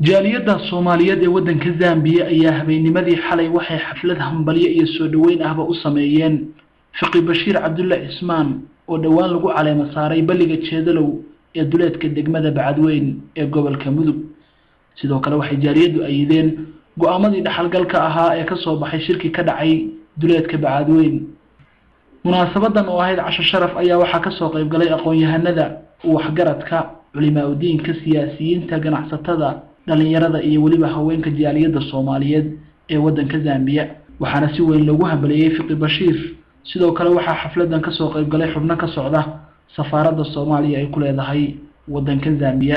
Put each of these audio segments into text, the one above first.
جالية الصومالية دي ودن كزامبيا أيها بينمدي حالي وحي حفلتها مبالية يسودوين أهبا أساميين فقي بشير عبد الله إسمان ودوان لقو على مساري بلغة شيدلو يدولات كدقمدة بعدوين قبل كمدو سيدو كلا وحي جالية أيدين قوامدي دحال قلقا أها يكسو بحي شركي كدعي دولات كبعدوين مناسبة واحد عشر شرف أيها وحا كسو قيب قلي أقوان يهندا وحقرتك علماء الدين كسياسيين تاقنع ستدا dhalinyarada iyo waliba haweenka jaaliyada Soomaaliyeed ee wadanka Zambia waxaana si weyn loogu hambaliyay Fiqi Bashiir sidoo kale waxa xafladan ka soo qayb galay xubno ka socda safaaradda Soomaaliya ay ku leedahay wadanka Zambia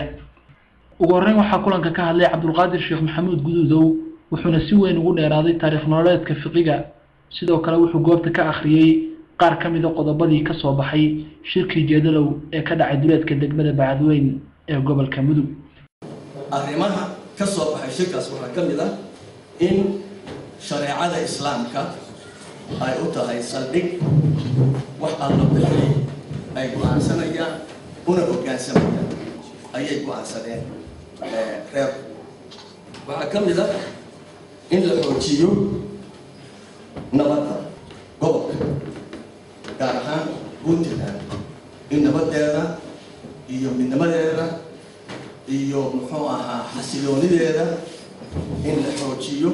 ugu horreyn waxa kulanka ka hadlay Cabdulqaadir Sheekh Maxamuud Guduudow wuxuuna si weyn ugu dheeraaday taariikh nololeedka Fiqiga sidoo kale wuxuu goobta ka akhriyay qaar ka mid ah qodobadii ka soo baxay shirkii jeedalow ee ka dhacay duleedka degmada Bacadweyn ee gobolka Mudug arrimaha ka soo baxay shirkaas waxa ka mid ah in shariicada islaamka ay u tahay saldhig wax alla bixiyay ay go'aansanayaan una hoggaansamayaan ayay go'aansadeen reer waxa ka mid ah in la xoojiyo nabadda gobolka gaar ahaan Puntland in nabadeeda iyo midnimadeeda iyo muxuu ahaa xasiloonideeda in la xoojiyo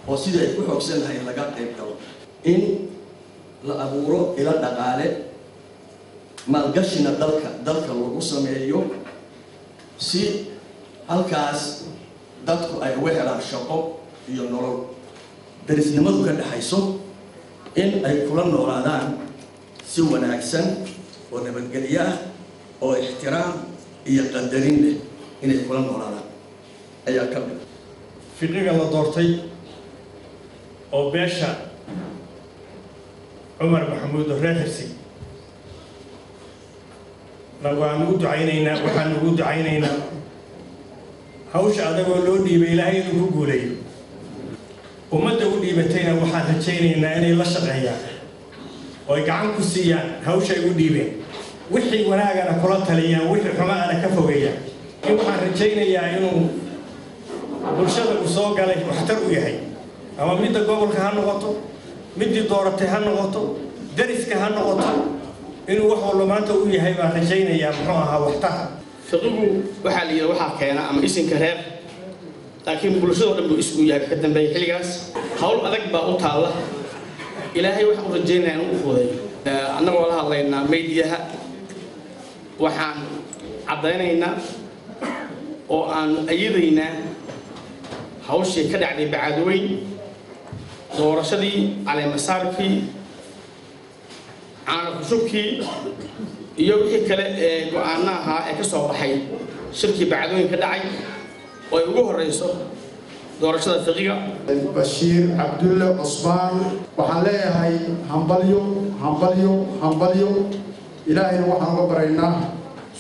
oo sidii ay ku xoogsanahay laga qayb galo in la abuuro ila dhaqaale maalgashina dalka lagu sameeyo si halkaas dadku ay uga helaan shaqo iyo nolol darisnimadu ka dhaxayso in ay kula noolaadaan si wanaagsan oo nabadgelyo ah oo ixtiraam iyo qadarin leh inay kula noolaadaan ayaa ka mid fiqiga la doortay oo beesha Umar Maxamuud Reexsi waxaan ugu ducaynaynaa hawsha adagoo loo dhiibay Ilaahay inuu ku guuleeyo ummadda u dhiibatayna waxaan rajaynaynaa inay la shaqeeyaan oo ay gacan ku siiyaan hawsha ay u dhiibeen wixii wanaagana kula taliyaan wixii xumaana ka fogeeyaan waxaan rajaynayaa inuu bulshada u soo galay waxtar u yahay ama midda gobolka ha noqoto midii dooratay ha noqoto dariska ha noqoto inuu wax walba maanta u yahay baan rajaynayaa muxuu ahaa waxtar fiqigu waxa la yiraahdaa waxa keena ama isinka reer laakiin bulshada dhan buu isku yahay ka dambeeyay xilligaas hawl adag baa u taala ilaahay waxa uu rajaynayaa inuu fududeeyo annagoo la hadlaynaa meediyaha waxaan cadaynaynaa oo aan ayadaynaa hawshii ka dhacday Bacadweyn doorashadii caleemasaarkii aan ku shubkii iyo wixii kale ee go'aanaha ee ka soo baxay shirkii Bacadweyn ka dhacay oo ugu horeyso doorashada Fiqiga Bashiir Abdullah Usman waxaan leeyahay hambalyo ilaahayna waxaan uga baraynaa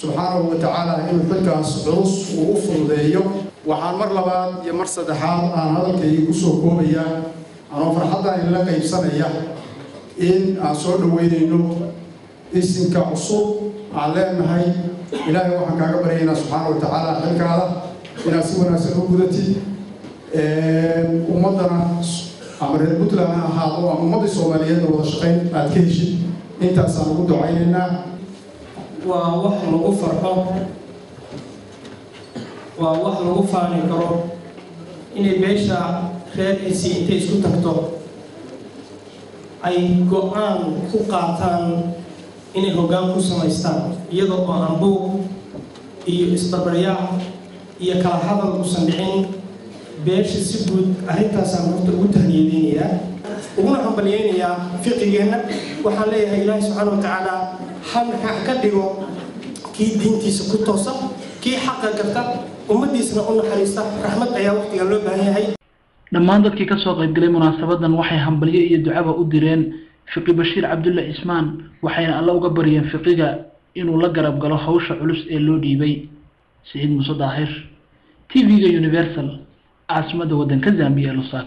subxaanahu wa tacaala inuu xilkaas culus uu u fududeeyo waxaan mar labaad iyo mar saddexaad aan hadalkayga ku soo koobayaa anoo farxaddan ila qaybsanaya in aan soo dhaweynayno isinka cusub aan leenahay ilaahay waxaan kaaga baryaynaa subxaanahu wa tacaala xilkaada inaad si wanaagsan u gudatid ummaddana ama reer Puntland ha ahaado ama ummadda Soomaaliyeed wada shaqayn aad ka heshid intaasaan ugu ducaynaynaa waa wax lagu farxo waa wax lagu faani karo inay beesha reerkiisii intay isku tagto ay go'aan ku qaataan inay hoggaan ku samaystaan iyadoo oo aan buuq iyo isbarbaryac iyo kala hadal uusan dhicin beesha si guud arrintaasaan horta ugu tahniyadeynayaa uguna hambalyaynayaa fiqigeenna waxaan leeyahay ilaahay subxaana wa tacaala halka ka dhigo kii diintiisa ku toosa kii xaqa garta ummadiisna u naxariista raxmad ayaa waqtiga loo baahan yahay dhammaan dadkii ka soo qayb galay munaasabadan waxay hambalyo iyo ducaba u direen Fiqi Bashiir Abdullah Ismaan waxayna alla uga bariyeen Fiqiga inuu la garab galo hawsha culus ee loo dhiibay Saciid Muuse Daahir TV-ga Universal عاصمة ودن كزامبيا لصاق